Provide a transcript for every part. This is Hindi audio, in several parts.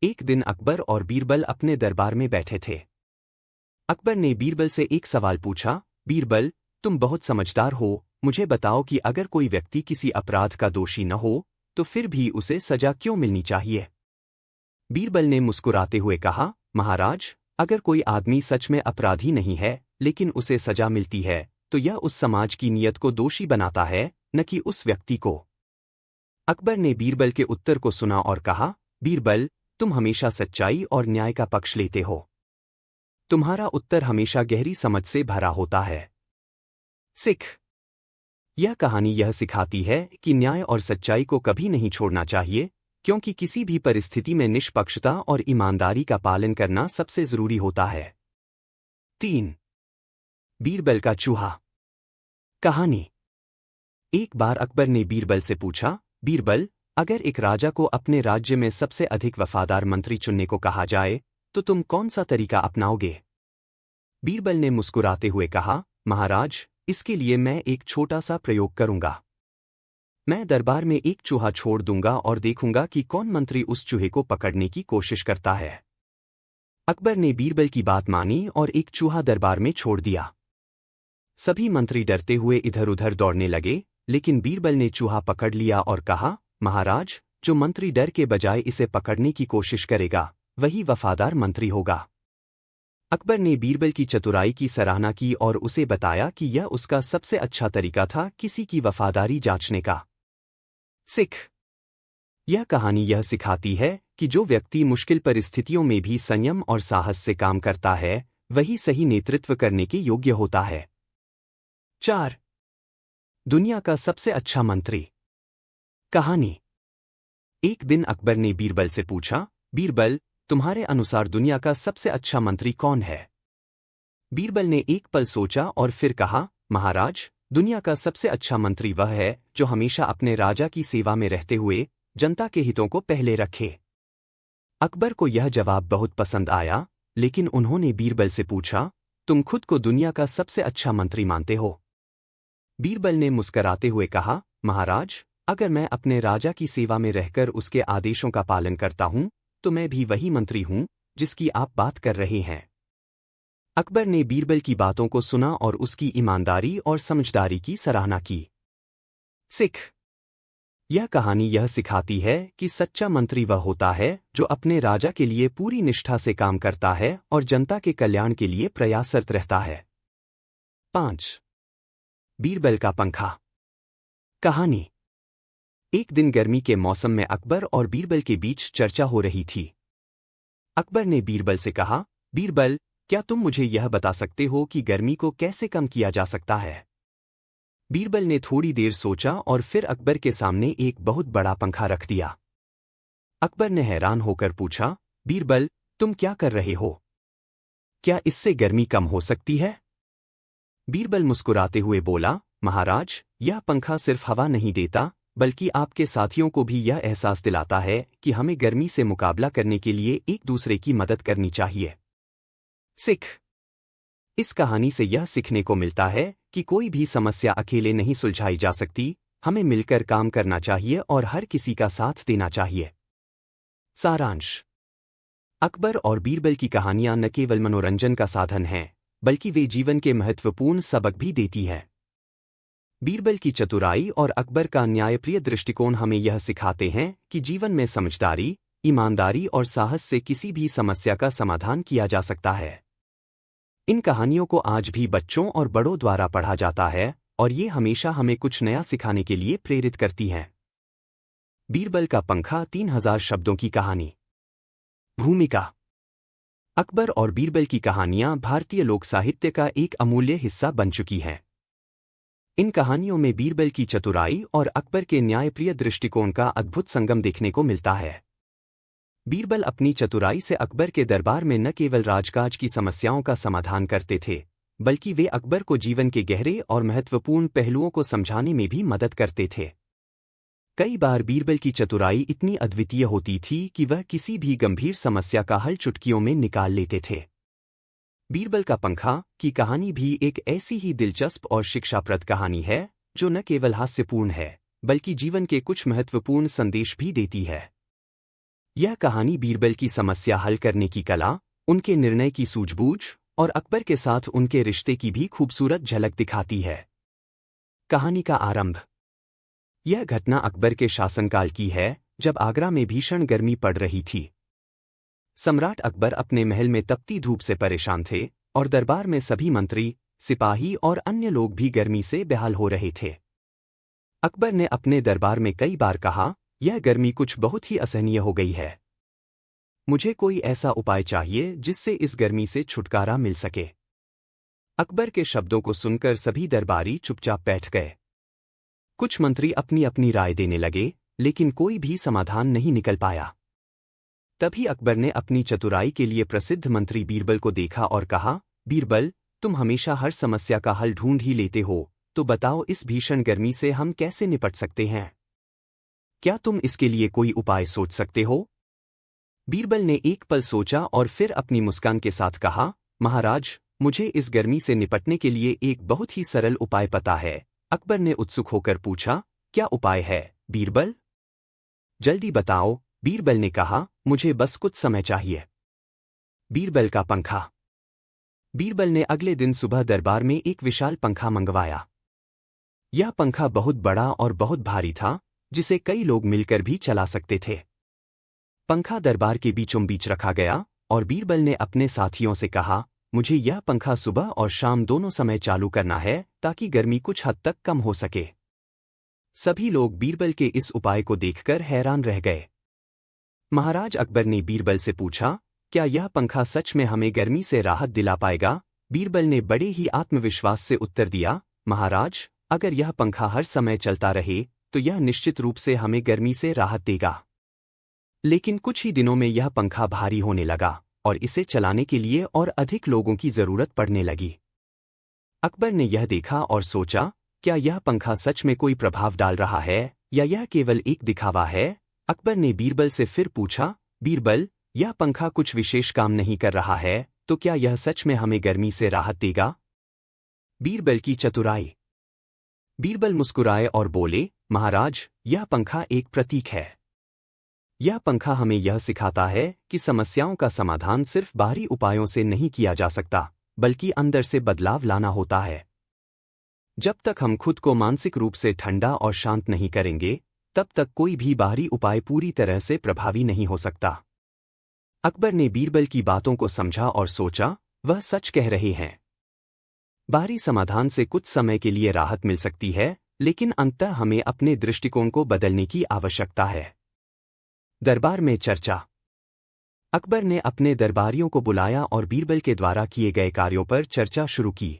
एक दिन अकबर और बीरबल अपने दरबार में बैठे थे। अकबर ने बीरबल से एक सवाल पूछा, बीरबल, तुम बहुत समझदार हो, मुझे बताओ कि अगर कोई व्यक्ति किसी अपराध का दोषी न हो तो फिर भी उसे सजा क्यों मिलनी चाहिए? बीरबल ने मुस्कुराते हुए कहा, महाराज, अगर कोई आदमी सच में अपराधी नहीं है लेकिन उसे सजा मिलती है तो यह उस समाज की नीयत को दोषी बनाता है, न कि उस व्यक्ति को। अकबर ने बीरबल के उत्तर को सुना और कहा, बीरबल, तुम हमेशा सच्चाई और न्याय का पक्ष लेते हो। तुम्हारा उत्तर हमेशा गहरी समझ से भरा होता है। सिख। यह कहानी यह सिखाती है कि न्याय और सच्चाई को कभी नहीं छोड़ना चाहिए, क्योंकि किसी भी परिस्थिति में निष्पक्षता और ईमानदारी का पालन करना सबसे जरूरी होता है। 3. बीरबल का चूहा। कहानी। एक बार अकबर ने बीरबल से पूछा, बीरबल, अगर एक राजा को अपने राज्य में सबसे अधिक वफादार मंत्री चुनने को कहा जाए तो तुम कौन सा तरीका अपनाओगे? बीरबल ने मुस्कुराते हुए कहा, महाराज, इसके लिए मैं एक छोटा सा प्रयोग करूंगा। मैं दरबार में एक चूहा छोड़ दूंगा और देखूंगा कि कौन मंत्री उस चूहे को पकड़ने की कोशिश करता है। अकबर ने बीरबल की बात मानी और एक चूहा दरबार में छोड़ दिया। सभी मंत्री डरते हुए इधर उधर दौड़ने लगे, लेकिन बीरबल ने चूहा पकड़ लिया और कहा, महाराज, जो मंत्री डर के बजाय इसे पकड़ने की कोशिश करेगा वही वफादार मंत्री होगा। अकबर ने बीरबल की चतुराई की सराहना की और उसे बताया कि यह उसका सबसे अच्छा तरीका था किसी की वफादारी जांचने का। सिख। यह कहानी यह सिखाती है कि जो व्यक्ति मुश्किल परिस्थितियों में भी संयम और साहस से काम करता है वही सही नेतृत्व करने के योग्य होता है। 4. दुनिया का सबसे अच्छा मंत्री। कहानी। एक दिन अकबर ने बीरबल से पूछा, बीरबल, तुम्हारे अनुसार दुनिया का सबसे अच्छा मंत्री कौन है? बीरबल ने एक पल सोचा और फिर कहा, महाराज, दुनिया का सबसे अच्छा मंत्री वह है जो हमेशा अपने राजा की सेवा में रहते हुए जनता के हितों को पहले रखे। अकबर को यह जवाब बहुत पसंद आया, लेकिन उन्होंने बीरबल से पूछा, तुम खुद को दुनिया का सबसे अच्छा मंत्री मानते हो? बीरबल ने मुस्कराते हुए कहा, महाराज, अगर मैं अपने राजा की सेवा में रहकर उसके आदेशों का पालन करता हूं तो मैं भी वही मंत्री हूं जिसकी आप बात कर रहे हैं। अकबर ने बीरबल की बातों को सुना और उसकी ईमानदारी और समझदारी की सराहना की। सिख। यह कहानी यह सिखाती है कि सच्चा मंत्री वह होता है जो अपने राजा के लिए पूरी निष्ठा से काम करता है और जनता के कल्याण के लिए प्रयासरत रहता है। 5. बीरबल का पंखा। कहानी। एक दिन गर्मी के मौसम में अकबर और बीरबल के बीच चर्चा हो रही थी। अकबर ने बीरबल से कहा, बीरबल, क्या तुम मुझे यह बता सकते हो कि गर्मी को कैसे कम किया जा सकता है? बीरबल ने थोड़ी देर सोचा और फिर अकबर के सामने एक बहुत बड़ा पंखा रख दिया। अकबर ने हैरान होकर पूछा, बीरबल, तुम क्या कर रहे हो? क्या इससे गर्मी कम हो सकती है? बीरबल मुस्कुराते हुए बोला, महाराज, यह पंखा सिर्फ हवा नहीं देता बल्कि आपके साथियों को भी यह एहसास दिलाता है कि हमें गर्मी से मुकाबला करने के लिए एक दूसरे की मदद करनी चाहिए। सिख। इस कहानी से यह सीखने को मिलता है कि कोई भी समस्या अकेले नहीं सुलझाई जा सकती, हमें मिलकर काम करना चाहिए और हर किसी का साथ देना चाहिए। सारांश। अकबर और बीरबल की कहानियां न केवल मनोरंजन का साधन हैं, बल्कि वे जीवन के महत्वपूर्ण सबक भी देती है। बीरबल की चतुराई और अकबर का न्यायप्रिय दृष्टिकोण हमें यह सिखाते हैं कि जीवन में समझदारी, ईमानदारी और साहस से किसी भी समस्या का समाधान किया जा सकता है। इन कहानियों को आज भी बच्चों और बड़ों द्वारा पढ़ा जाता है और ये हमेशा हमें कुछ नया सिखाने के लिए प्रेरित करती हैं। बीरबल का पंखा 3000 शब्दों की कहानी। भूमिका। अकबर और बीरबल की कहानियां भारतीय लोक साहित्य का एक अमूल्य हिस्सा बन चुकी हैं। इन कहानियों में बीरबल की चतुराई और अकबर के न्यायप्रिय दृष्टिकोण का अद्भुत संगम देखने को मिलता है। बीरबल अपनी चतुराई से अकबर के दरबार में न केवल राजकाज की समस्याओं का समाधान करते थे, बल्कि वे अकबर को जीवन के गहरे और महत्वपूर्ण पहलुओं को समझाने में भी मदद करते थे। कई बार बीरबल की चतुराई इतनी अद्वितीय होती थी कि वह किसी भी गंभीर समस्या का हल चुटकियों में निकाल लेते थे। बीरबल का पंखा की कहानी भी एक ऐसी ही दिलचस्प और शिक्षाप्रद कहानी है जो न केवल हास्यपूर्ण है बल्कि जीवन के कुछ महत्वपूर्ण संदेश भी देती है। यह कहानी बीरबल की समस्या हल करने की कला, उनके निर्णय की सूझबूझ और अकबर के साथ उनके रिश्ते की भी खूबसूरत झलक दिखाती है। कहानी का आरंभ। यह घटना अकबर के शासनकाल की है, जब आगरा में भीषण गर्मी पड़ रही थी। सम्राट अकबर अपने महल में तपती धूप से परेशान थे और दरबार में सभी मंत्री, सिपाही और अन्य लोग भी गर्मी से बेहाल हो रहे थे। अकबर ने अपने दरबार में कई बार कहा, यह गर्मी कुछ बहुत ही असहनीय हो गई है। मुझे कोई ऐसा उपाय चाहिए जिससे इस गर्मी से छुटकारा मिल सके। अकबर के शब्दों को सुनकर सभी दरबारी चुपचाप बैठ गए। कुछ मंत्री अपनी अपनी राय देने लगे, लेकिन कोई भी समाधान नहीं निकल पाया। तभी अकबर ने अपनी चतुराई के लिए प्रसिद्ध मंत्री बीरबल को देखा और कहा, बीरबल, तुम हमेशा हर समस्या का हल ढूंढ ही लेते हो, तो बताओ इस भीषण गर्मी से हम कैसे निपट सकते हैं? क्या तुम इसके लिए कोई उपाय सोच सकते हो? बीरबल ने एक पल सोचा और फिर अपनी मुस्कान के साथ कहा, महाराज, मुझे इस गर्मी से निपटने के लिए एक बहुत ही सरल उपाय पता है। अकबर ने उत्सुक होकर पूछा, क्या उपाय है, बीरबल? जल्दी बताओ, बीरबल ने कहा, मुझे बस कुछ समय चाहिए। बीरबल का पंखा। बीरबल ने अगले दिन सुबह दरबार में एक विशाल पंखा मंगवाया। यह पंखा बहुत बड़ा और बहुत भारी था, जिसे कई लोग मिलकर भी चला सकते थे। पंखा दरबार के बीचों बीच रखा गया और बीरबल ने अपने साथियों से कहा, मुझे यह पंखा सुबह और शाम दोनों समय चालू करना है ताकि गर्मी कुछ हद तक कम हो सके। सभी लोग बीरबल के इस उपाय को देखकर हैरान रह गए। महाराज अकबर ने बीरबल से पूछा, क्या यह पंखा सच में हमें गर्मी से राहत दिला पाएगा? बीरबल ने बड़े ही आत्मविश्वास से उत्तर दिया, महाराज, अगर यह पंखा हर समय चलता रहे तो यह निश्चित रूप से हमें गर्मी से राहत देगा। लेकिन कुछ ही दिनों में यह पंखा भारी होने लगा और इसे चलाने के लिए और अधिक लोगों की जरूरत पड़ने लगी। अकबर ने यह देखा और सोचा, क्या यह पंखा सच में कोई प्रभाव डाल रहा है या यह केवल एक दिखावा है? अकबर ने बीरबल से फिर पूछा, बीरबल, यह पंखा कुछ विशेष काम नहीं कर रहा है, तो क्या यह सच में हमें गर्मी से राहत देगा? बीरबल की चतुराई। बीरबल मुस्कुराए और बोले, महाराज, यह पंखा एक प्रतीक है। यह पंखा हमें यह सिखाता है कि समस्याओं का समाधान सिर्फ बाहरी उपायों से नहीं किया जा सकता, बल्कि अंदर से बदलाव लाना होता है। जब तक हम खुद को मानसिक रूप से ठंडा और शांत नहीं करेंगे, तब तक कोई भी बाहरी उपाय पूरी तरह से प्रभावी नहीं हो सकता। अकबर ने बीरबल की बातों को समझा और सोचा, वह सच कह रहे हैं। बाहरी समाधान से कुछ समय के लिए राहत मिल सकती है, लेकिन अंततः हमें अपने दृष्टिकोण को बदलने की आवश्यकता है। दरबार में चर्चा। अकबर ने अपने दरबारियों को बुलाया और बीरबल के द्वारा किए गए कार्यों पर चर्चा शुरू की।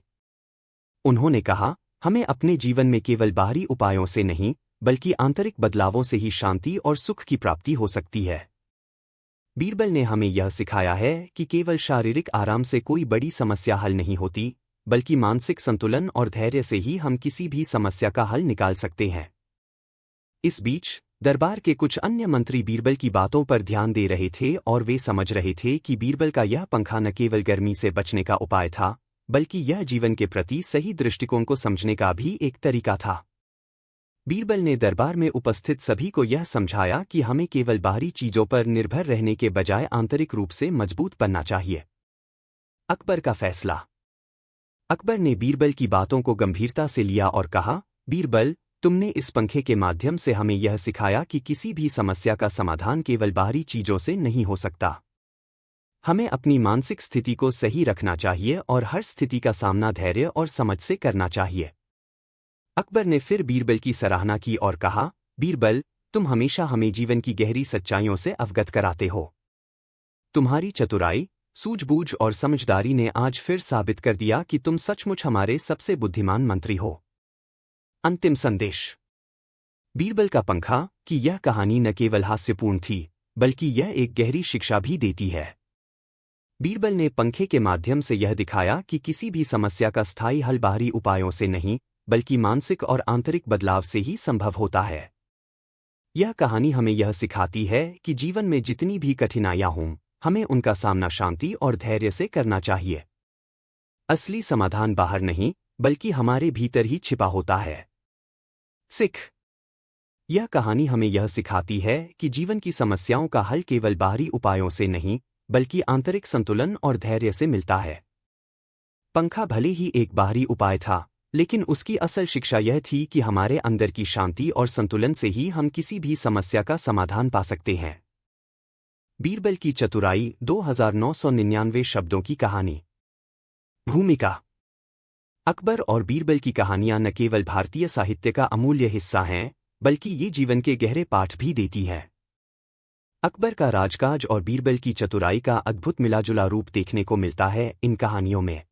उन्होंने कहा, हमें अपने जीवन में केवल बाहरी उपायों से नहीं, बल्कि आंतरिक बदलावों से ही शांति और सुख की प्राप्ति हो सकती है। बीरबल ने हमें यह सिखाया है कि केवल शारीरिक आराम से कोई बड़ी समस्या हल नहीं होती, बल्कि मानसिक संतुलन और धैर्य से ही हम किसी भी समस्या का हल निकाल सकते हैं। इस बीच दरबार के कुछ अन्य मंत्री बीरबल की बातों पर ध्यान दे रहे थे और वे समझ रहे थे कि बीरबल का यह पंखा न केवल गर्मी से बचने का उपाय था, बल्कि यह जीवन के प्रति सही दृष्टिकोण को समझने का भी एक तरीका था। बीरबल ने दरबार में उपस्थित सभी को यह समझाया कि हमें केवल बाहरी चीजों पर निर्भर रहने के बजाय आंतरिक रूप से मजबूत बनना चाहिए। अकबर का फैसला। अकबर ने बीरबल की बातों को गंभीरता से लिया और कहा, बीरबल, तुमने इस पंखे के माध्यम से हमें यह सिखाया कि किसी भी समस्या का समाधान केवल बाहरी चीजों से नहीं हो सकता। हमें अपनी मानसिक स्थिति को सही रखना चाहिए और हर स्थिति का सामना धैर्य और समझ से करना चाहिए। अकबर ने फिर बीरबल की सराहना की और कहा, बीरबल, तुम हमेशा हमें जीवन की गहरी सच्चाइयों से अवगत कराते हो। तुम्हारी चतुराई, सूझबूझ और समझदारी ने आज फिर साबित कर दिया कि तुम सचमुच हमारे सबसे बुद्धिमान मंत्री हो। अंतिम संदेश। बीरबल का पंखा की यह कहानी न केवल हास्यपूर्ण थी, बल्कि यह एक गहरी शिक्षा भी देती है। बीरबल ने पंखे के माध्यम से यह दिखाया कि किसी भी समस्या का स्थायी हल बाहरी उपायों से नहीं, बल्कि मानसिक और आंतरिक बदलाव से ही संभव होता है। यह कहानी हमें यह सिखाती है कि जीवन में जितनी भी कठिनाइयां हों, हमें उनका सामना शांति और धैर्य से करना चाहिए। असली समाधान बाहर नहीं, बल्कि हमारे भीतर ही छिपा होता है। सिख। यह कहानी हमें यह सिखाती है कि जीवन की समस्याओं का हल केवल बाहरी उपायों से नहीं, बल्कि आंतरिक संतुलन और धैर्य से मिलता है। पंखा भले ही एक बाहरी उपाय था, लेकिन उसकी असल शिक्षा यह थी कि हमारे अंदर की शांति और संतुलन से ही हम किसी भी समस्या का समाधान पा सकते हैं। बीरबल की चतुराई 2999 शब्दों की कहानी। भूमिका। अकबर और बीरबल की कहानियां न केवल भारतीय साहित्य का अमूल्य हिस्सा हैं, बल्कि ये जीवन के गहरे पाठ भी देती है। अकबर का राजकाज और बीरबल की चतुराई का अद्भुत मिलाजुला रूप देखने को मिलता है इन कहानियों में।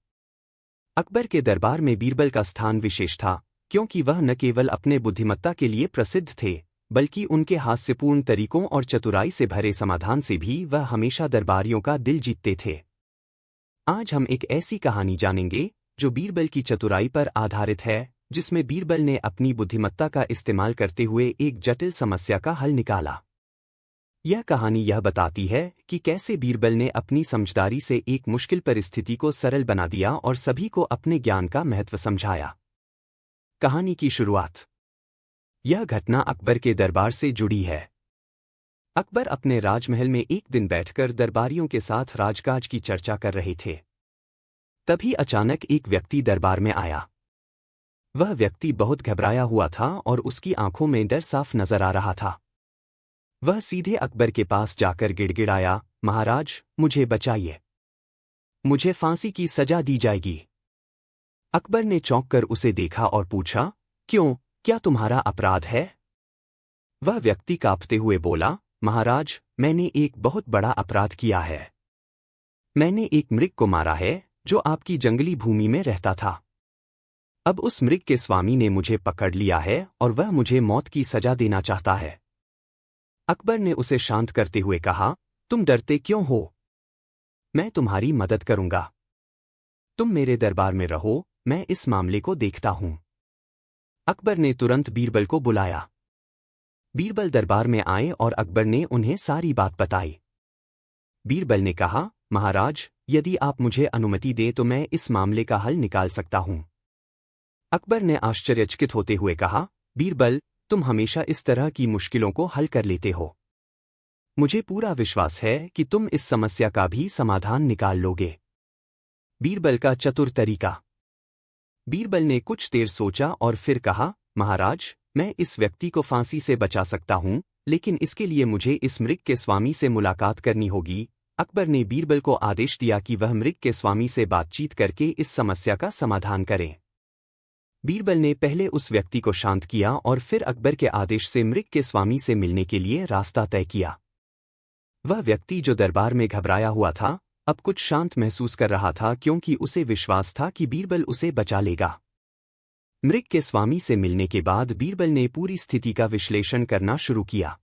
अकबर के दरबार में बीरबल का स्थान विशेष था, क्योंकि वह न केवल अपने बुद्धिमत्ता के लिए प्रसिद्ध थे, बल्कि उनके हास्यपूर्ण तरीकों और चतुराई से भरे समाधान से भी वह हमेशा दरबारियों का दिल जीतते थे। आज हम एक ऐसी कहानी जानेंगे जो बीरबल की चतुराई पर आधारित है, जिसमें बीरबल ने अपनी बुद्धिमत्ता का इस्तेमाल करते हुए एक जटिल समस्या का हल निकाला। यह कहानी यह बताती है कि कैसे बीरबल ने अपनी समझदारी से एक मुश्किल परिस्थिति को सरल बना दिया और सभी को अपने ज्ञान का महत्व समझाया। कहानी की शुरुआत। यह घटना अकबर के दरबार से जुड़ी है। अकबर अपने राजमहल में एक दिन बैठकर दरबारियों के साथ राजकाज की चर्चा कर रहे थे। तभी अचानक एक व्यक्ति दरबार में आया। वह व्यक्ति बहुत घबराया हुआ था और उसकी आंखों में डर साफ नजर आ रहा था। वह सीधे अकबर के पास जाकर गिड़गिड़ाया, महाराज, मुझे बचाइए। मुझे फांसी की सजा दी जाएगी। अकबर ने चौंक कर उसे देखा और पूछा, क्यों, क्या तुम्हारा अपराध है? वह व्यक्ति कांपते हुए बोला, महाराज, मैंने एक बहुत बड़ा अपराध किया है। मैंने एक मृग को मारा है जो आपकी जंगली भूमि में रहता था। अब उस मृग के स्वामी ने मुझे पकड़ लिया है और वह मुझे मौत की सजा देना चाहता है। अकबर ने उसे शांत करते हुए कहा, तुम डरते क्यों हो? मैं तुम्हारी मदद करूंगा। तुम मेरे दरबार में रहो, मैं इस मामले को देखता हूं। अकबर ने तुरंत बीरबल को बुलाया। बीरबल दरबार में आए और अकबर ने उन्हें सारी बात बताई। बीरबल ने कहा, महाराज, यदि आप मुझे अनुमति दें तो मैं इस मामले का हल निकाल सकता हूं। अकबर ने आश्चर्यचकित होते हुए कहा, बीरबल, तुम हमेशा इस तरह की मुश्किलों को हल कर लेते हो। मुझे पूरा विश्वास है कि तुम इस समस्या का भी समाधान निकाल लोगे। बीरबल का चतुर तरीका। बीरबल ने कुछ देर सोचा और फिर कहा, महाराज, मैं इस व्यक्ति को फांसी से बचा सकता हूं, लेकिन इसके लिए मुझे इस मृग के स्वामी से मुलाकात करनी होगी। अकबर ने बीरबल को आदेश दिया कि वह मृग के स्वामी से बातचीत करके इस समस्या का समाधान करे। बीरबल ने पहले उस व्यक्ति को शांत किया और फिर अकबर के आदेश से मृग के स्वामी से मिलने के लिए रास्ता तय किया। वह व्यक्ति जो दरबार में घबराया हुआ था, अब कुछ शांत महसूस कर रहा था, क्योंकि उसे विश्वास था कि बीरबल उसे बचा लेगा। मृग के स्वामी से मिलने के बाद बीरबल ने पूरी स्थिति का विश्लेषण करना शुरू किया।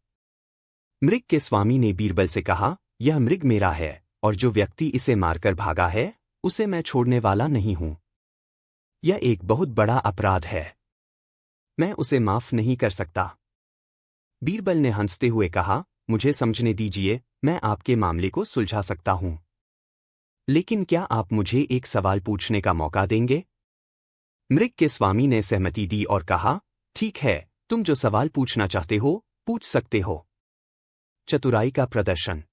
मृग के स्वामी ने बीरबल से कहा, यह मृग मेरा है और जो व्यक्ति इसे मारकर भागा है, उसे मैं छोड़ने वाला नहीं हूं। यह एक बहुत बड़ा अपराध है। मैं उसे माफ नहीं कर सकता। बीरबल ने हंसते हुए कहा, मुझे समझने दीजिए, मैं आपके मामले को सुलझा सकता हूं। लेकिन क्या आप मुझे एक सवाल पूछने का मौका देंगे? मृग के स्वामी ने सहमति दी और कहा, ठीक है, तुम जो सवाल पूछना चाहते हो, पूछ सकते हो। चतुराई का प्रदर्शन।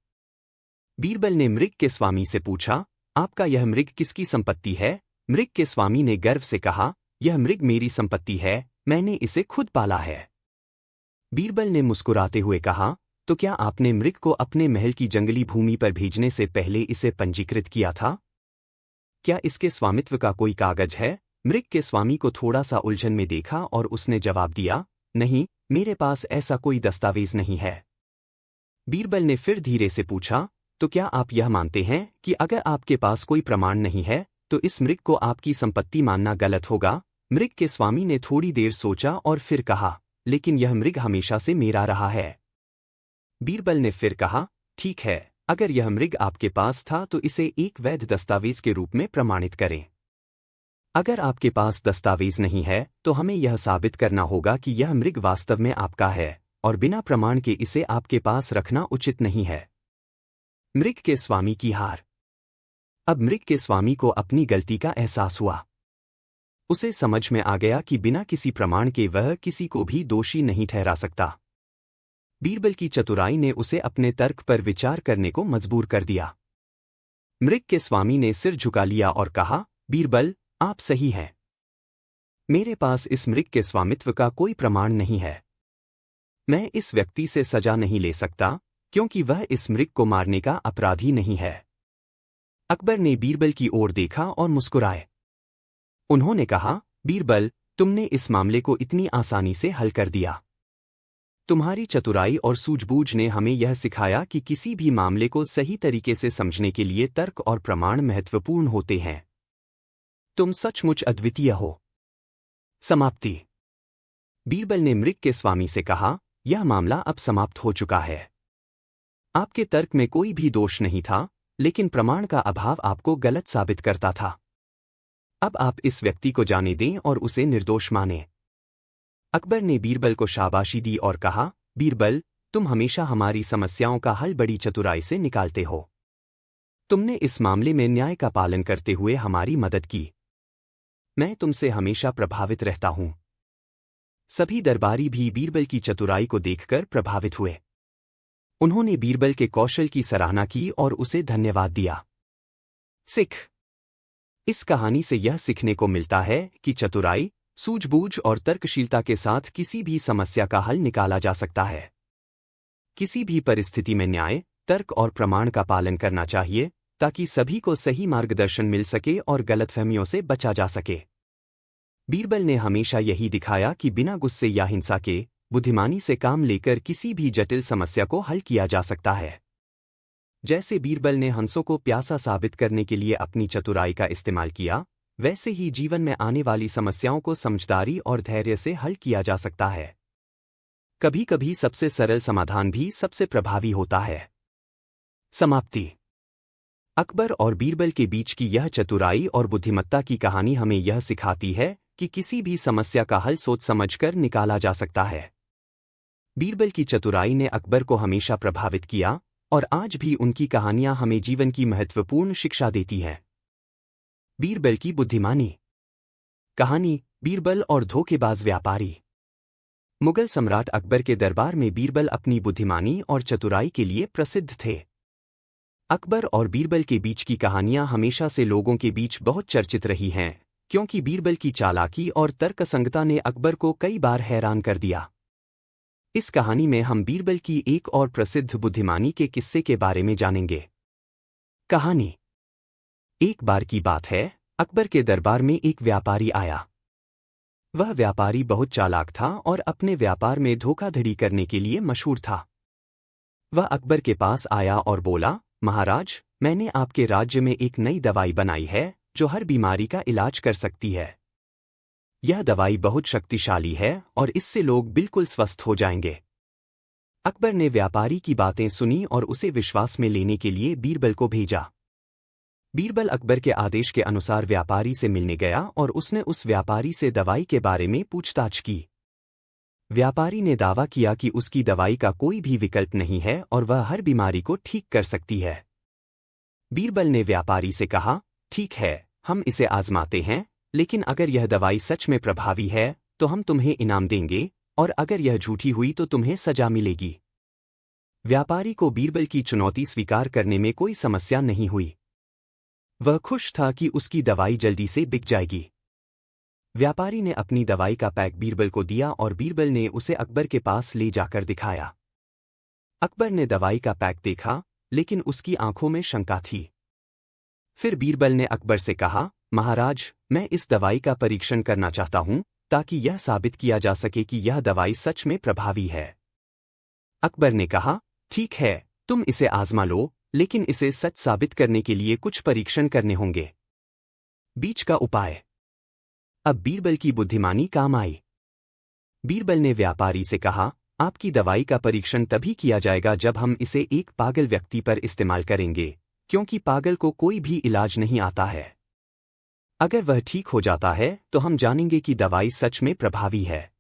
बीरबल ने मृग के स्वामी से पूछा, आपका यह मृग किसकी संपत्ति है? मृग के स्वामी ने गर्व से कहा, यह मृग मेरी संपत्ति है, मैंने इसे खुद पाला है। बीरबल ने मुस्कुराते हुए कहा, तो क्या आपने मृग को अपने महल की जंगली भूमि पर भेजने से पहले इसे पंजीकृत किया था? क्या इसके स्वामित्व का कोई कागज है? मृग के स्वामी को थोड़ा सा उलझन में देखा और उसने जवाब दिया, नहीं, मेरे पास ऐसा कोई दस्तावेज नहीं है। बीरबल ने फिर धीरे से पूछा, तो क्या आप यह मानते हैं कि अगर आपके पास कोई प्रमाण नहीं है, तो इस मृग को आपकी संपत्ति मानना गलत होगा? मृग के स्वामी ने थोड़ी देर सोचा और फिर कहा, लेकिन यह मृग हमेशा से मेरा रहा है। बीरबल ने फिर कहा, ठीक है, अगर यह मृग आपके पास था तो इसे एक वैध दस्तावेज के रूप में प्रमाणित करें। अगर आपके पास दस्तावेज नहीं है तो हमें यह साबित करना होगा कि यह मृग वास्तव में आपका है, और बिना प्रमाण के इसे आपके पास रखना उचित नहीं है। मृग के स्वामी की हार। अब मृग के स्वामी को अपनी गलती का एहसास हुआ। उसे समझ में आ गया कि बिना किसी प्रमाण के वह किसी को भी दोषी नहीं ठहरा सकता। बीरबल की चतुराई ने उसे अपने तर्क पर विचार करने को मजबूर कर दिया। मृग के स्वामी ने सिर झुका लिया और कहा, बीरबल, आप सही हैं। मेरे पास इस मृग के स्वामित्व का कोई प्रमाण नहीं है। मैं इस व्यक्ति से सजा नहीं ले सकता, क्योंकि वह इस मृग को मारने का अपराधी नहीं है। अकबर ने बीरबल की ओर देखा और मुस्कुराए। उन्होंने कहा, बीरबल, तुमने इस मामले को इतनी आसानी से हल कर दिया। तुम्हारी चतुराई और सूझबूझ ने हमें यह सिखाया कि किसी भी मामले को सही तरीके से समझने के लिए तर्क और प्रमाण महत्वपूर्ण होते हैं। तुम सचमुच अद्वितीय हो। समाप्ति। बीरबल ने मृग के स्वामी से कहा, यह मामला अब समाप्त हो चुका है। आपके तर्क में कोई भी दोष नहीं था, लेकिन प्रमाण का अभाव आपको गलत साबित करता था। अब आप इस व्यक्ति को जाने दें और उसे निर्दोष मानें। अकबर ने बीरबल को शाबाशी दी और कहा, बीरबल, तुम हमेशा हमारी समस्याओं का हल बड़ी चतुराई से निकालते हो। तुमने इस मामले में न्याय का पालन करते हुए हमारी मदद की। मैं तुमसे हमेशा प्रभावित रहता हूं। सभी दरबारी भी बीरबल की चतुराई को देखकर प्रभावित हुए। उन्होंने बीरबल के कौशल की सराहना की और उसे धन्यवाद दिया। सिख। इस कहानी से यह सीखने को मिलता है कि चतुराई, सूझबूझ और तर्कशीलता के साथ किसी भी समस्या का हल निकाला जा सकता है। किसी भी परिस्थिति में न्याय, तर्क और प्रमाण का पालन करना चाहिए, ताकि सभी को सही मार्गदर्शन मिल सके और गलतफहमियों से बचा जा सके। बीरबल ने हमेशा यही दिखाया कि बिना गुस्से या हिंसा के बुद्धिमानी से काम लेकर किसी भी जटिल समस्या को हल किया जा सकता है। जैसे बीरबल ने हंसों को प्यासा साबित करने के लिए अपनी चतुराई का इस्तेमाल किया, वैसे ही जीवन में आने वाली समस्याओं को समझदारी और धैर्य से हल किया जा सकता है। कभी कभी सबसे सरल समाधान भी सबसे प्रभावी होता है। समाप्ति। अकबर और बीरबल के बीच की यह चतुराई और बुद्धिमत्ता की कहानी हमें यह सिखाती है कि किसी भी समस्या का हल सोच समझकर निकाला जा सकता है। बीरबल की चतुराई ने अकबर को हमेशा प्रभावित किया, और आज भी उनकी कहानियां हमें जीवन की महत्वपूर्ण शिक्षा देती हैं। बीरबल की बुद्धिमानी। कहानी, बीरबल और धोखेबाज व्यापारी। मुगल सम्राट अकबर के दरबार में बीरबल अपनी बुद्धिमानी और चतुराई के लिए प्रसिद्ध थे। अकबर और बीरबल के बीच की कहानियां हमेशा से लोगों के बीच बहुत चर्चित रही हैं, क्योंकि बीरबल की चालाकी और तर्कसंगता ने अकबर को कई बार हैरान कर दिया। इस कहानी में हम बीरबल की एक और प्रसिद्ध बुद्धिमानी के किस्से के बारे में जानेंगे। कहानी। एक बार की बात है, अकबर के दरबार में एक व्यापारी आया। वह व्यापारी बहुत चालाक था और अपने व्यापार में धोखाधड़ी करने के लिए मशहूर था। वह अकबर के पास आया और बोला, महाराज, मैंने आपके राज्य में एक नई दवाई बनाई है जो हर बीमारी का इलाज कर सकती है। यह दवाई बहुत शक्तिशाली है और इससे लोग बिल्कुल स्वस्थ हो जाएंगे। अकबर ने व्यापारी की बातें सुनी और उसे विश्वास में लेने के लिए बीरबल को भेजा। बीरबल अकबर के आदेश के अनुसार व्यापारी से मिलने गया और उसने उस व्यापारी से दवाई के बारे में पूछताछ की। व्यापारी ने दावा किया कि उसकी दवाई का कोई भी विकल्प नहीं है और वह हर बीमारी को ठीक कर सकती है। बीरबल ने व्यापारी से कहा, ठीक है, हम इसे आजमाते हैं, लेकिन अगर यह दवाई सच में प्रभावी है तो हम तुम्हें इनाम देंगे, और अगर यह झूठी हुई तो तुम्हें सजा मिलेगी। व्यापारी को बीरबल की चुनौती स्वीकार करने में कोई समस्या नहीं हुई। वह खुश था कि उसकी दवाई जल्दी से बिक जाएगी। व्यापारी ने अपनी दवाई का पैक बीरबल को दिया और बीरबल ने उसे अकबर के पास ले जाकर दिखाया। अकबर ने दवाई का पैक देखा, लेकिन उसकी आंखों में शंका थी। फिर बीरबल ने अकबर से कहा, महाराज, मैं इस दवाई का परीक्षण करना चाहता हूं, ताकि यह साबित किया जा सके कि यह दवाई सच में प्रभावी है। अकबर ने कहा, ठीक है, तुम इसे आजमा लो, लेकिन इसे सच साबित करने के लिए कुछ परीक्षण करने होंगे। बीच का उपाय। अब बीरबल की बुद्धिमानी काम आई। बीरबल ने व्यापारी से कहा, आपकी दवाई का परीक्षण तभी किया जाएगा जब हम इसे एक पागल व्यक्ति पर इस्तेमाल करेंगे, क्योंकि पागल को कोई भी इलाज नहीं आता है। अगर वह ठीक हो जाता है तो हम जानेंगे कि दवाई सच में प्रभावी है।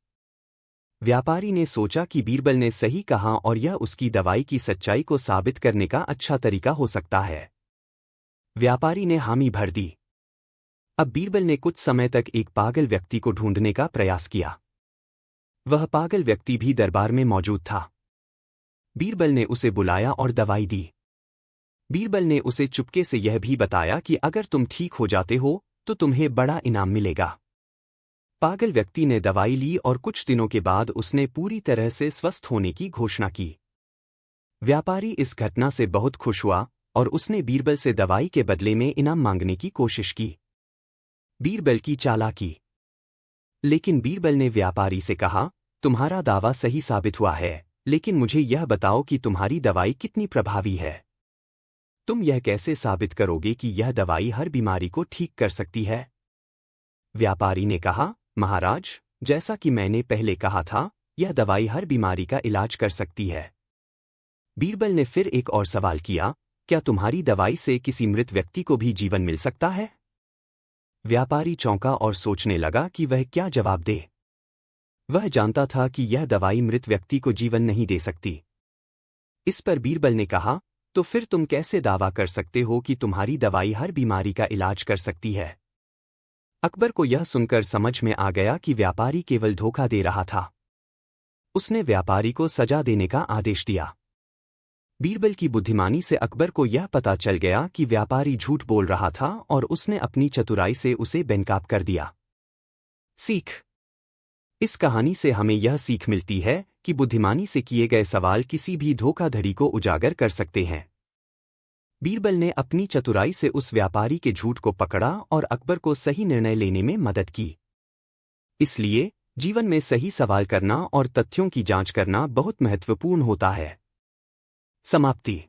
व्यापारी ने सोचा कि बीरबल ने सही कहा और यह उसकी दवाई की सच्चाई को साबित करने का अच्छा तरीका हो सकता है। व्यापारी ने हामी भर दी। अब बीरबल ने कुछ समय तक एक पागल व्यक्ति को ढूंढने का प्रयास किया। वह पागल व्यक्ति भी दरबार में मौजूद था। बीरबल ने उसे बुलाया और दवाई दी। बीरबल ने उसे चुपके से यह भी बताया कि अगर तुम ठीक हो जाते हो तो तुम्हें बड़ा इनाम मिलेगा। पागल व्यक्ति ने दवाई ली और कुछ दिनों के बाद उसने पूरी तरह से स्वस्थ होने की घोषणा की। व्यापारी इस घटना से बहुत खुश हुआ और उसने बीरबल से दवाई के बदले में इनाम मांगने की कोशिश की। बीरबल की चालाकी। लेकिन बीरबल ने व्यापारी से कहा, तुम्हारा दावा सही साबित हुआ है, लेकिन मुझे यह बताओ कि तुम्हारी दवाई कितनी प्रभावी है। तुम यह कैसे साबित करोगे कि यह दवाई हर बीमारी को ठीक कर सकती है? व्यापारी ने कहा, महाराज, जैसा कि मैंने पहले कहा था, यह दवाई हर बीमारी का इलाज कर सकती है। बीरबल ने फिर एक और सवाल किया, क्या तुम्हारी दवाई से किसी मृत व्यक्ति को भी जीवन मिल सकता है? व्यापारी चौंका और सोचने लगा कि वह क्या जवाब दे। वह जानता था कि यह दवाई मृत व्यक्ति को जीवन नहीं दे सकती। इस पर बीरबल ने कहा, तो फिर तुम कैसे दावा कर सकते हो कि तुम्हारी दवाई हर बीमारी का इलाज कर सकती है? अकबर को यह सुनकर समझ में आ गया कि व्यापारी केवल धोखा दे रहा था। उसने व्यापारी को सजा देने का आदेश दिया। बीरबल की बुद्धिमानी से अकबर को यह पता चल गया कि व्यापारी झूठ बोल रहा था और उसने अपनी चतुराई से उसे बेनकाब कर दिया। सीख। इस कहानी से हमें यह सीख मिलती है कि बुद्धिमानी से किए गए सवाल किसी भी धोखाधड़ी को उजागर कर सकते हैं। बीरबल ने अपनी चतुराई से उस व्यापारी के झूठ को पकड़ा और अकबर को सही निर्णय लेने में मदद की। इसलिए जीवन में सही सवाल करना और तथ्यों की जांच करना बहुत महत्वपूर्ण होता है। समाप्ति।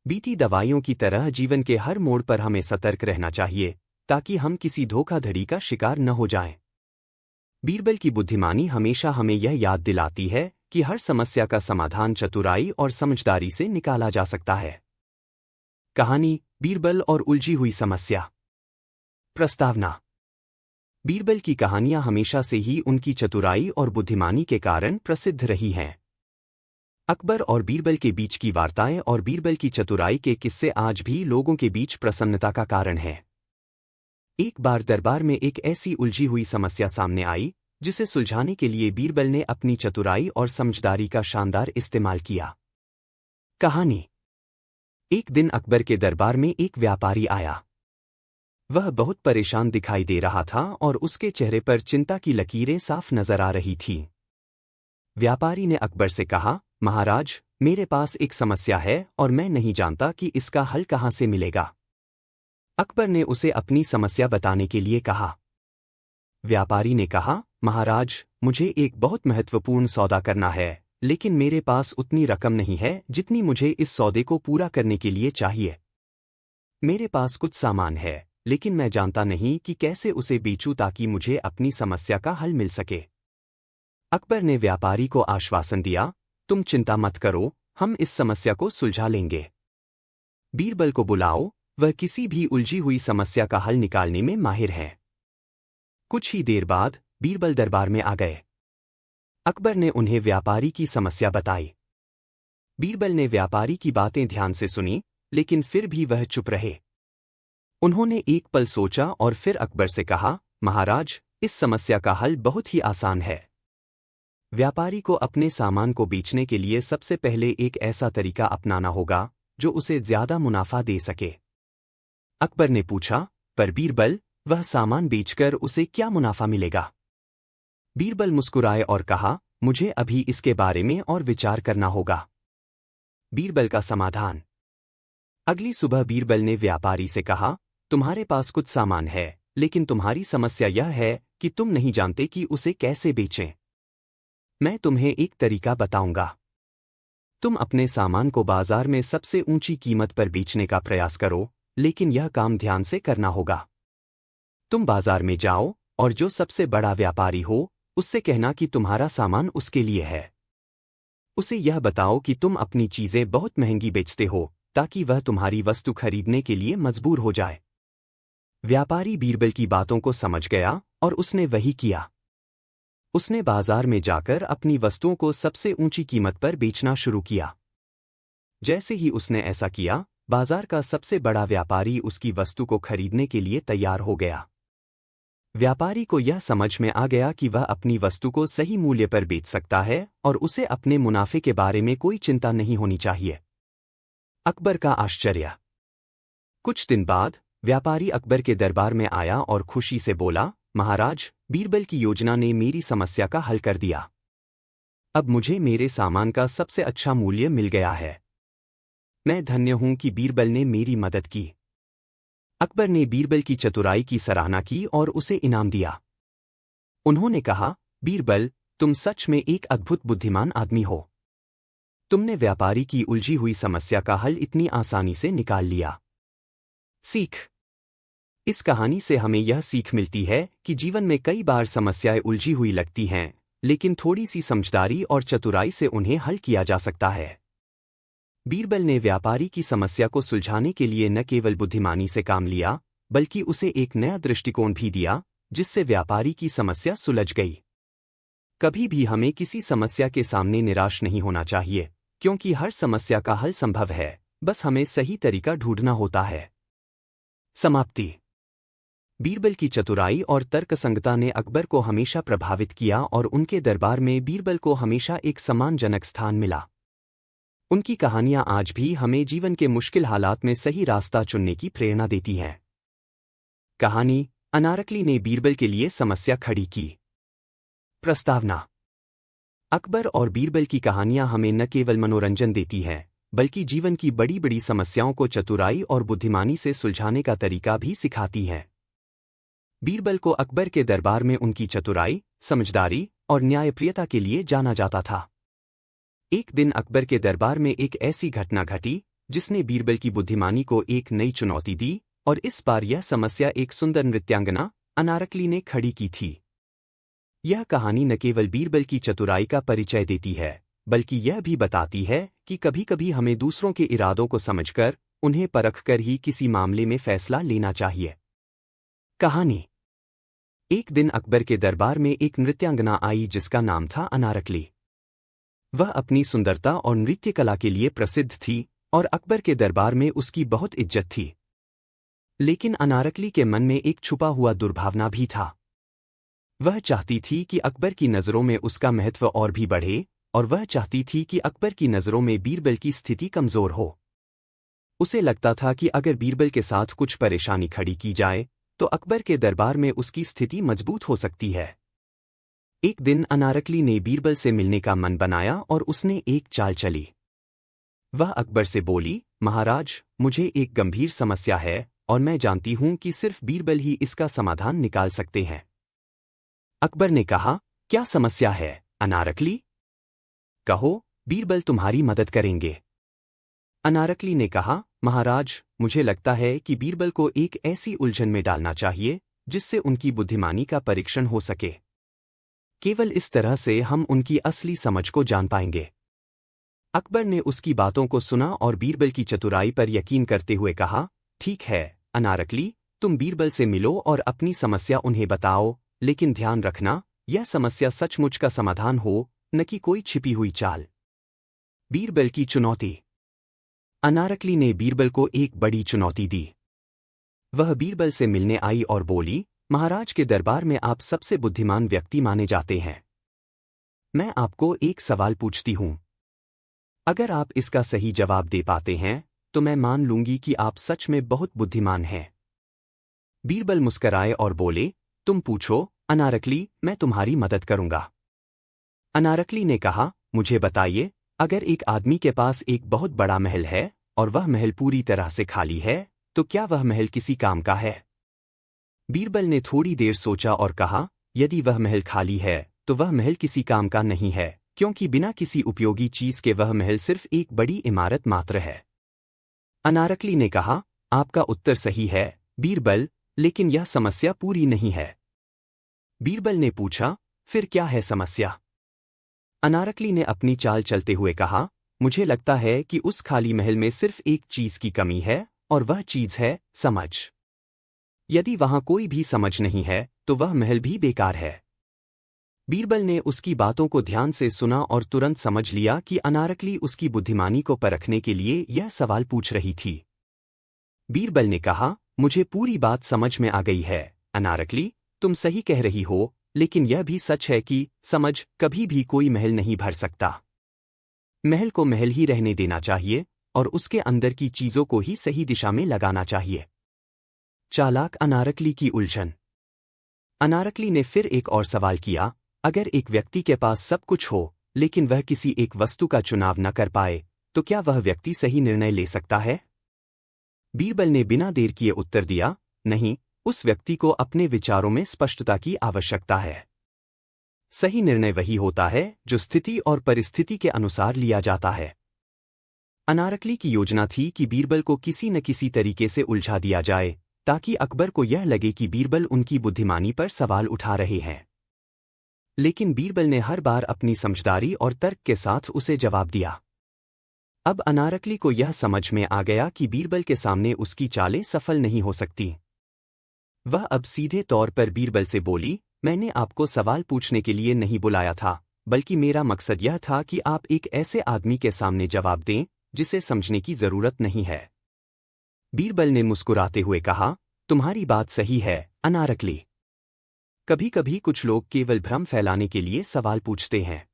बीती दवाइयों की तरह जीवन के हर मोड़ पर हमें सतर्क रहना चाहिए ताकि हम किसी धोखाधड़ी का शिकार न हो जाएं। बीरबल की बुद्धिमानी हमेशा हमें यह याद दिलाती है कि हर समस्या का समाधान चतुराई और समझदारी से निकाला जा सकता है। कहानी, बीरबल और उलझी हुई समस्या। प्रस्तावना। बीरबल की कहानियां हमेशा से ही उनकी चतुराई और बुद्धिमानी के कारण प्रसिद्ध रही हैं। अकबर और बीरबल के बीच की वार्ताएं और बीरबल की चतुराई के किस्से आज भी लोगों के बीच प्रसन्नता का कारण हैं। एक बार दरबार में एक ऐसी उलझी हुई समस्या सामने आई जिसे सुलझाने के लिए बीरबल ने अपनी चतुराई और समझदारी का शानदार इस्तेमाल किया। कहानी। एक दिन अकबर के दरबार में एक व्यापारी आया। वह बहुत परेशान दिखाई दे रहा था और उसके चेहरे पर चिंता की लकीरें साफ नजर आ रही थीं। व्यापारी ने अकबर से कहा, महाराज, मेरे पास एक समस्या है और मैं नहीं जानता कि इसका हल कहाँ से मिलेगा। अकबर ने उसे अपनी समस्या बताने के लिए कहा। व्यापारी ने कहा, महाराज, मुझे एक बहुत महत्वपूर्ण सौदा करना है, लेकिन मेरे पास उतनी रकम नहीं है जितनी मुझे इस सौदे को पूरा करने के लिए चाहिए। मेरे पास कुछ सामान है, लेकिन मैं जानता नहीं कि कैसे उसे बेचूं ताकि मुझे अपनी समस्या का हल मिल सके। अकबर ने व्यापारी को आश्वासन दिया, तुम चिंता मत करो, हम इस समस्या को सुलझा लेंगे। बीरबल को बुलाओ, वह किसी भी उलझी हुई समस्या का हल निकालने में माहिर है। कुछ ही देर बाद बीरबल दरबार में आ गए। अकबर ने उन्हें व्यापारी की समस्या बताई। बीरबल ने व्यापारी की बातें ध्यान से सुनी, लेकिन फिर भी वह चुप रहे। उन्होंने एक पल सोचा और फिर अकबर से कहा, महाराज, इस समस्या का हल बहुत ही आसान है। व्यापारी को अपने सामान को बेचने के लिए सबसे पहले एक ऐसा तरीका अपनाना होगा जो उसे ज्यादा मुनाफा दे सके। अकबर ने पूछा, पर बीरबल, वह सामान बेचकर उसे क्या मुनाफा मिलेगा? बीरबल मुस्कुराए और कहा, मुझे अभी इसके बारे में और विचार करना होगा। बीरबल का समाधान। अगली सुबह बीरबल ने व्यापारी से कहा, तुम्हारे पास कुछ सामान है, लेकिन तुम्हारी समस्या यह है कि तुम नहीं जानते कि उसे कैसे बेचें। मैं तुम्हें एक तरीका बताऊंगा। तुम अपने सामान को बाजार में सबसे ऊंची कीमत पर बेचने का प्रयास करो, लेकिन यह काम ध्यान से करना होगा। तुम बाजार में जाओ और जो सबसे बड़ा व्यापारी हो, उससे कहना कि तुम्हारा सामान उसके लिए है। उसे यह बताओ कि तुम अपनी चीजें बहुत महंगी बेचते हो, ताकि वह तुम्हारी वस्तु खरीदने के लिए मजबूर हो जाए। व्यापारी बीरबल की बातों को समझ गया और उसने वही किया। उसने बाजार में जाकर अपनी वस्तुओं को सबसे ऊंची कीमत पर बेचना शुरू किया। जैसे ही उसने ऐसा किया, बाजार का सबसे बड़ा व्यापारी उसकी वस्तु को खरीदने के लिए तैयार हो गया। व्यापारी को यह समझ में आ गया कि वह अपनी वस्तु को सही मूल्य पर बेच सकता है और उसे अपने मुनाफे के बारे में कोई चिंता नहीं होनी चाहिए। अकबर का आश्चर्य। कुछ दिन बाद व्यापारी अकबर के दरबार में आया और खुशी से बोला, महाराज, बीरबल की योजना ने मेरी समस्या का हल कर दिया। अब मुझे मेरे सामान का सबसे अच्छा मूल्य मिल गया है। मैं धन्य हूं कि बीरबल ने मेरी मदद की। अकबर ने बीरबल की चतुराई की सराहना की और उसे इनाम दिया। उन्होंने कहा, बीरबल, तुम सच में एक अद्भुत बुद्धिमान आदमी हो। तुमने व्यापारी की उलझी हुई समस्या का हल इतनी आसानी से निकाल लिया। सीख। इस कहानी से हमें यह सीख मिलती है कि जीवन में कई बार समस्याएं उलझी हुई लगती हैं, लेकिन थोड़ी सी समझदारी और चतुराई से उन्हें हल किया जा सकता है। बीरबल ने व्यापारी की समस्या को सुलझाने के लिए न केवल बुद्धिमानी से काम लिया, बल्कि उसे एक नया दृष्टिकोण भी दिया, जिससे व्यापारी की समस्या सुलझ गई। कभी भी हमें किसी समस्या के सामने निराश नहीं होना चाहिए, क्योंकि हर समस्या का हल संभव है, बस हमें सही तरीका ढूंढना होता है। समाप्ति। बीरबल की चतुराई और तर्कसंगता ने अकबर को हमेशा प्रभावित किया और उनके दरबार में बीरबल को हमेशा एक सम्मानजनक स्थान मिला। उनकी कहानियां आज भी हमें जीवन के मुश्किल हालात में सही रास्ता चुनने की प्रेरणा देती हैं। कहानी, अनारकली ने बीरबल के लिए समस्या खड़ी की। प्रस्तावना। अकबर और बीरबल की कहानियां हमें न केवल मनोरंजन देती हैं, बल्कि जीवन की बड़ी बड़ी समस्याओं को चतुराई और बुद्धिमानी से सुलझाने का तरीका भी सिखाती हैं। बीरबल को अकबर के दरबार में उनकी चतुराई, समझदारी और न्यायप्रियता के लिए जाना जाता था। एक दिन अकबर के दरबार में एक ऐसी घटना घटी जिसने बीरबल की बुद्धिमानी को एक नई चुनौती दी, और इस बार यह समस्या एक सुंदर नृत्यांगना अनारकली ने खड़ी की थी। यह कहानी न केवल बीरबल की चतुराई का परिचय देती है, बल्कि यह भी बताती है कि कभी-कभी हमें दूसरों के इरादों को समझकर, उन्हें परखकर ही किसी मामले में फैसला लेना चाहिए। कहानी। एक दिन अकबर के दरबार में एक नृत्यांगना आई जिसका नाम था अनारकली। वह अपनी सुंदरता और नृत्य कला के लिए प्रसिद्ध थी और अकबर के दरबार में उसकी बहुत इज्जत थी। लेकिन अनारकली के मन में एक छुपा हुआ दुर्भावना भी था। वह चाहती थी कि अकबर की नज़रों में उसका महत्व और भी बढ़े, और वह चाहती थी कि अकबर की नज़रों में बीरबल की स्थिति कमज़ोर हो। उसे लगता था कि अगर बीरबल के साथ कुछ परेशानी खड़ी की जाए, तो अकबर के दरबार में उसकी स्थिति मजबूत हो सकती है। एक दिन अनारकली ने बीरबल से मिलने का मन बनाया और उसने एक चाल चली। वह अकबर से बोली, महाराज, मुझे एक गंभीर समस्या है और मैं जानती हूं कि सिर्फ बीरबल ही इसका समाधान निकाल सकते हैं। अकबर ने कहा, क्या समस्या है, अनारकली? कहो, बीरबल तुम्हारी मदद करेंगे। अनारकली ने कहा, महाराज, मुझे लगता है कि बीरबल को एक ऐसी उलझन में डालना चाहिए जिससे उनकी बुद्धिमानी का परीक्षण हो सके। केवल इस तरह से हम उनकी असली समझ को जान पाएंगे। अकबर ने उसकी बातों को सुना और बीरबल की चतुराई पर यकीन करते हुए कहा, ठीक है, अनारकली, तुम बीरबल से मिलो और अपनी समस्या उन्हें बताओ, लेकिन ध्यान रखना, यह समस्या सचमुच का समाधान हो, न कि कोई छिपी हुई चाल। बीरबल की चुनौती। अनारकली ने बीरबल को एक बड़ी चुनौती दी। वह बीरबल से मिलने आई और बोली, महाराज के दरबार में आप सबसे बुद्धिमान व्यक्ति माने जाते हैं। मैं आपको एक सवाल पूछती हूं। अगर आप इसका सही जवाब दे पाते हैं, तो मैं मान लूंगी कि आप सच में बहुत बुद्धिमान हैं। बीरबल मुस्कराए और बोले, तुम पूछो, अनारकली, मैं तुम्हारी मदद करूंगा। अनारकली ने कहा, मुझे बताइए, अगर एक आदमी के पास एक बहुत बड़ा महल है और वह महल पूरी तरह से खाली है, तो क्या वह महल किसी काम का है? बीरबल ने थोड़ी देर सोचा और कहा, यदि वह महल खाली है, तो वह महल किसी काम का नहीं है, क्योंकि बिना किसी उपयोगी चीज के वह महल सिर्फ एक बड़ी इमारत मात्र है। अनारकली ने कहा, आपका उत्तर सही है, बीरबल, लेकिन यह समस्या पूरी नहीं है। बीरबल ने पूछा, फिर क्या है समस्या? अनारकली ने अपनी चाल चलते हुए कहा, मुझे लगता है कि उस खाली महल में सिर्फ एक चीज की कमी है, और वह चीज है समझ। यदि वहां कोई भी समझ नहीं है, तो वह महल भी बेकार है। बीरबल ने उसकी बातों को ध्यान से सुना और तुरंत समझ लिया कि अनारकली उसकी बुद्धिमानी को परखने के लिए यह सवाल पूछ रही थी, बीरबल ने कहा, मुझे पूरी बात समझ में आ गई है अनारकली, तुम सही कह रही हो, लेकिन यह भी सच है कि समझ कभी भी कोई महल नहीं भर सकता। महल को महल ही रहने देना चाहिए और उसके अंदर की चीजों को ही सही दिशा में लगाना चाहिए। चालाक अनारकली की उलझन। अनारकली ने फिर एक और सवाल किया, अगर एक व्यक्ति के पास सब कुछ हो लेकिन वह किसी एक वस्तु का चुनाव न कर पाए तो क्या वह व्यक्ति सही निर्णय ले सकता है? बीरबल ने बिना देर किए उत्तर दिया, नहीं, उस व्यक्ति को अपने विचारों में स्पष्टता की आवश्यकता है। सही निर्णय वही होता है जो स्थिति और परिस्थिति के अनुसार लिया जाता है। अनारकली की योजना थी कि बीरबल को किसी न किसी तरीके से उलझा दिया जाए ताकि अकबर को यह लगे कि बीरबल उनकी बुद्धिमानी पर सवाल उठा रहे हैं। लेकिन बीरबल ने हर बार अपनी समझदारी और तर्क के साथ उसे जवाब दिया। अब अनारकली को यह समझ में आ गया कि बीरबल के सामने उसकी चालें सफल नहीं हो सकती। वह अब सीधे तौर पर बीरबल से बोली, मैंने आपको सवाल पूछने के लिए नहीं बुलाया था, बल्कि मेरा मकसद यह था कि आप एक ऐसे आदमी के सामने जवाब दें जिसे समझने की जरूरत नहीं है। बीरबल ने मुस्कुराते हुए कहा, तुम्हारी बात सही है अनारकली। कभी कभी कुछ लोग केवल भ्रम फैलाने के लिए सवाल पूछते हैं,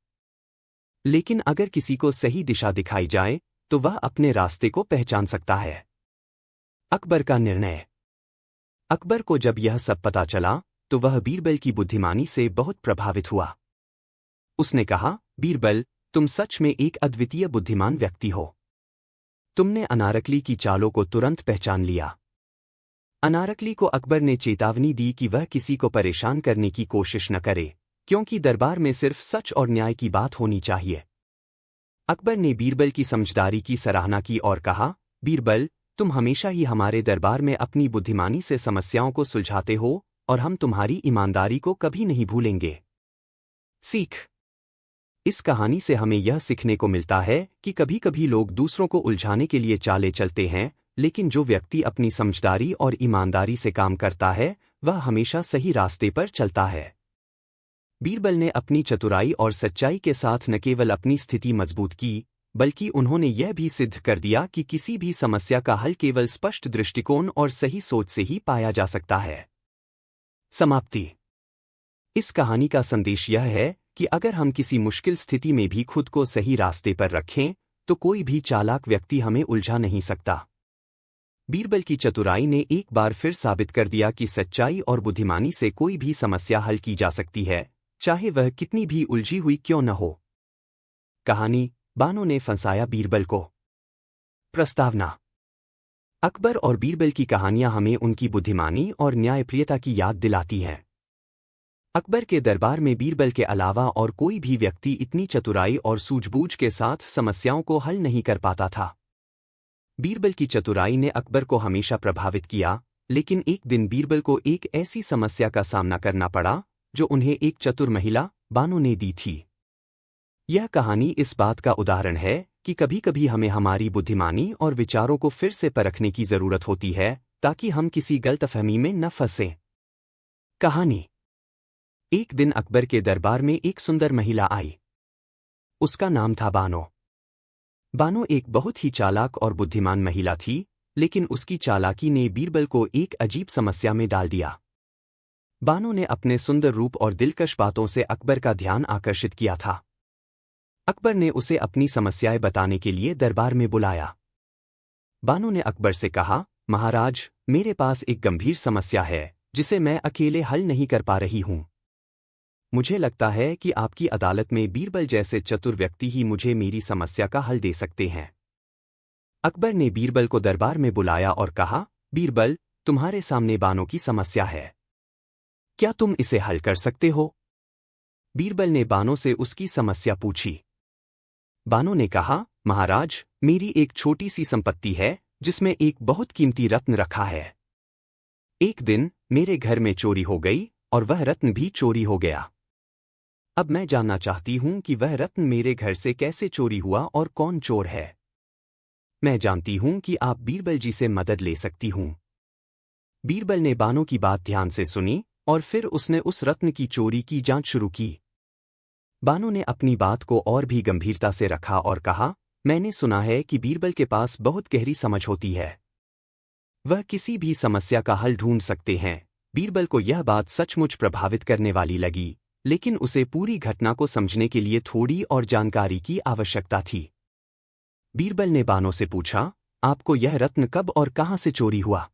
लेकिन अगर किसी को सही दिशा दिखाई जाए तो वह अपने रास्ते को पहचान सकता है। अकबर का निर्णय। अकबर को जब यह सब पता चला तो वह बीरबल की बुद्धिमानी से बहुत प्रभावित हुआ। उसने कहा, बीरबल, तुम सच में एक अद्वितीय बुद्धिमान व्यक्ति हो। तुमने अनारकली की चालों को तुरंत पहचान लिया। अनारकली को अकबर ने चेतावनी दी कि वह किसी को परेशान करने की कोशिश न करे, क्योंकि दरबार में सिर्फ सच और न्याय की बात होनी चाहिए। अकबर ने बीरबल की समझदारी की सराहना की और कहा, बीरबल, तुम हमेशा ही हमारे दरबार में अपनी बुद्धिमानी से समस्याओं को सुलझाते हो और हम तुम्हारी ईमानदारी को कभी नहीं भूलेंगे। सीख। इस कहानी से हमें यह सीखने को मिलता है कि कभी कभी लोग दूसरों को उलझाने के लिए चालें चलते हैं, लेकिन जो व्यक्ति अपनी समझदारी और ईमानदारी से काम करता है वह हमेशा सही रास्ते पर चलता है। बीरबल ने अपनी चतुराई और सच्चाई के साथ न केवल अपनी स्थिति मजबूत की, बल्कि उन्होंने यह भी सिद्ध कर दिया कि किसी भी समस्या का हल केवल स्पष्ट दृष्टिकोण और सही सोच से ही पाया जा सकता है। समाप्ति। इस कहानी का संदेश यह है कि अगर हम किसी मुश्किल स्थिति में भी खुद को सही रास्ते पर रखें तो कोई भी चालाक व्यक्ति हमें उलझा नहीं सकता। बीरबल की चतुराई ने एक बार फिर साबित कर दिया कि सच्चाई और बुद्धिमानी से कोई भी समस्या हल की जा सकती है, चाहे वह कितनी भी उलझी हुई क्यों न हो। कहानी, बानों ने फंसाया बीरबल को। प्रस्तावना। अकबर और बीरबल की कहानियां हमें उनकी बुद्धिमानी और न्यायप्रियता की याद दिलाती हैं। अकबर के दरबार में बीरबल के अलावा और कोई भी व्यक्ति इतनी चतुराई और सूझबूझ के साथ समस्याओं को हल नहीं कर पाता था। बीरबल की चतुराई ने अकबर को हमेशा प्रभावित किया, लेकिन एक दिन बीरबल को एक ऐसी समस्या का सामना करना पड़ा जो उन्हें एक चतुर महिला, बानो ने दी थी। यह कहानी इस बात का उदाहरण है कि कभी-कभी हमें हमारी बुद्धिमानी और विचारों को फिर से परखने की जरूरत होती है ताकि हम किसी गलतफहमी में न फंसें। कहानी। एक दिन अकबर के दरबार में एक सुंदर महिला आई। उसका नाम था बानो। बानो एक बहुत ही चालाक और बुद्धिमान महिला थी, लेकिन उसकी चालाकी ने बीरबल को एक अजीब समस्या में डाल दिया। बानो ने अपने सुंदर रूप और दिलकश बातों से अकबर का ध्यान आकर्षित किया था। अकबर ने उसे अपनी समस्याएं बताने के लिए दरबार में बुलाया। बानो ने अकबर से कहा, महाराज, मेरे पास एक गंभीर समस्या है जिसे मैं अकेले हल नहीं कर पा रही हूं। मुझे लगता है कि आपकी अदालत में बीरबल जैसे चतुर व्यक्ति ही मुझे मेरी समस्या का हल दे सकते हैं। अकबर ने बीरबल को दरबार में बुलाया और कहा, बीरबल, तुम्हारे सामने बानो की समस्या है। क्या तुम इसे हल कर सकते हो? बीरबल ने बानो से उसकी समस्या पूछी। बानो ने कहा, महाराज, मेरी एक छोटी सी संपत्ति है जिसमें एक बहुत कीमती रत्न रखा है। एक दिन मेरे घर में चोरी हो गई और वह रत्न भी चोरी हो गया। अब मैं जानना चाहती हूं कि वह रत्न मेरे घर से कैसे चोरी हुआ और कौन चोर है। मैं जानती हूं कि आप बीरबल जी से मदद ले सकती हूं। बीरबल ने बानो की बात ध्यान से सुनी और फिर उसने उस रत्न की चोरी की जांच शुरू की। बानो ने अपनी बात को और भी गंभीरता से रखा और कहा, मैंने सुना है कि बीरबल के पास बहुत गहरी समझ होती है। वह किसी भी समस्या का हल ढूंढ सकते हैं। बीरबल को यह बात सचमुच प्रभावित करने वाली लगी, लेकिन उसे पूरी घटना को समझने के लिए थोड़ी और जानकारी की आवश्यकता थी। बीरबल ने बानो से पूछा, आपको यह रत्न कब और कहाँ से चोरी हुआ?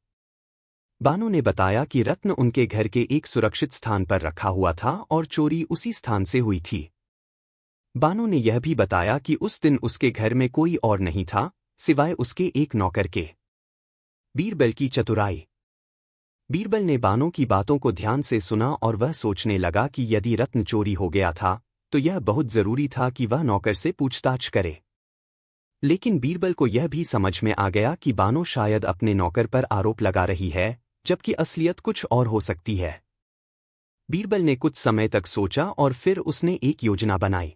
बानो ने बताया कि रत्न उनके घर के एक सुरक्षित स्थान पर रखा हुआ था और चोरी उसी स्थान से हुई थी। बानो ने यह भी बताया कि उस दिन उसके घर में कोई और नहीं था, सिवाय उसके एक नौकर के। बीरबल की चतुराई। बीरबल ने बानो की बातों को ध्यान से सुना और वह सोचने लगा कि यदि रत्न चोरी हो गया था, तो यह बहुत जरूरी था कि वह नौकर से पूछताछ करे। लेकिन बीरबल को यह भी समझ में आ गया कि बानो शायद अपने नौकर पर आरोप लगा रही है, जबकि असलियत कुछ और हो सकती है। बीरबल ने कुछ समय तक सोचा और फिर उसने एक योजना बनाई।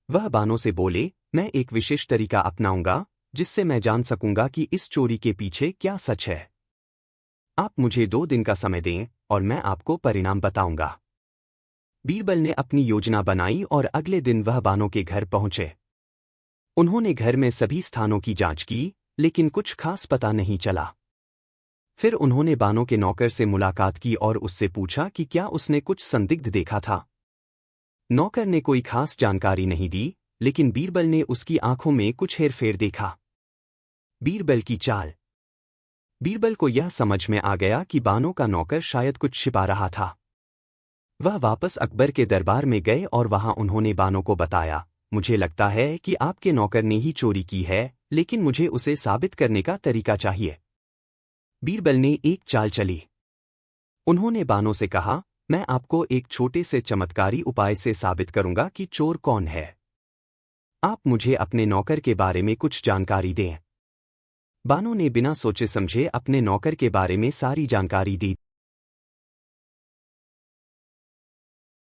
वह बानो से बोले, मैं एक विशेष तरीका अपनाऊंगा, जिससे मैं जान सकूंगा कि इस चोरी के पीछे क्या सच है। आप मुझे 2 दिन का समय दें और मैं आपको परिणाम बताऊंगा। बीरबल ने अपनी योजना बनाई और अगले दिन वह बानो के घर पहुंचे। उन्होंने घर में सभी स्थानों की जांच की, लेकिन कुछ खास पता नहीं चला। फिर उन्होंने बानो के नौकर से मुलाकात की और उससे पूछा कि क्या उसने कुछ संदिग्ध देखा था। नौकर ने कोई खास जानकारी नहीं दी, लेकिन बीरबल ने उसकी आंखों में कुछ हेरफेर देखा। बीरबल की चाल। बीरबल को यह समझ में आ गया कि बानो का नौकर शायद कुछ छिपा रहा था। वह वापस अकबर के दरबार में गए और वहां उन्होंने बानो को बताया, मुझे लगता है कि आपके नौकर ने ही चोरी की है, लेकिन मुझे उसे साबित करने का तरीका चाहिए। बीरबल ने एक चाल चली। उन्होंने बानो से कहा, मैं आपको एक छोटे से चमत्कारी उपाय से साबित करूंगा कि चोर कौन है। आप मुझे अपने नौकर के बारे में कुछ जानकारी दें। बानो ने बिना सोचे समझे अपने नौकर के बारे में सारी जानकारी दी।